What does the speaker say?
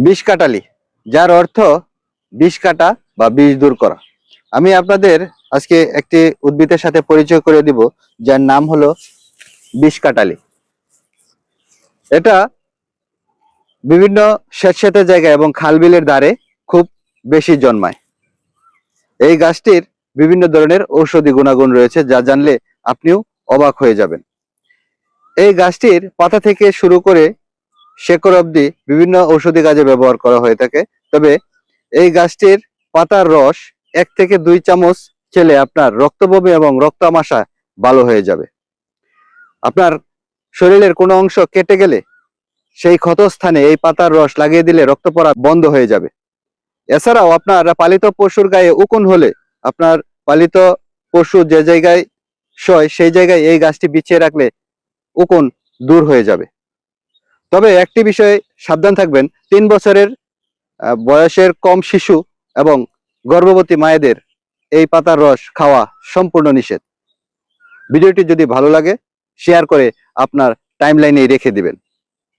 বিষ কাটালি, যার অর্থ বিষ কাটা বা বিষ দূর করা। আমি আপনাদের আজকে একটি উদ্ভিদের সাথে পরিচয় করে দিব, যার নাম হলো বিষ কাটালি। এটা বিভিন্ন স্যাঁতসেঁতে জায়গা এবং খাল বিলের ধারে খুব বেশি জন্মায়। এই গাছটির বিভিন্ন ধরনের ঔষধি গুণাগুণ রয়েছে, যা জানলে আপনিও অবাক হয়ে যাবেন। এই গাছটির পাতা থেকে শুরু করে শেকড় অবধি বিভিন্ন ঔষধি কাজে ব্যবহার করা হয়ে থাকে। তবে এই গাছটির পাতার রস 1 থেকে 2 চামচ খেলে আপনার রক্তবমি এবং রক্ত আমাশা ভালো হয়ে যাবে। আপনার শরীরের কোনো অংশ কেটে গেলে সেই ক্ষতস্থানে এই পাতার রস লাগিয়ে দিলে রক্ত পড়া বন্ধ হয়ে যাবে। এছাড়াও আপনার পালিত পশুর গায়ে উকুন হলে আপনার পালিত পশু যে জায়গায় শয় সেই জায়গায় এই গাছটি বিছিয়ে রাখলে উকুন দূর হয়ে যাবে। তবে একটি বিষয়ে সাবধান থাকবেন, 3 বছরের বয়সের কম শিশু এবং গর্ভবতী মায়েদের এই পাতার রস খাওয়া সম্পূর্ণ নিষেধ। ভিডিওটি যদি ভালো লাগে শেয়ার করে আপনার টাইমলাইনে রেখে দিবেন।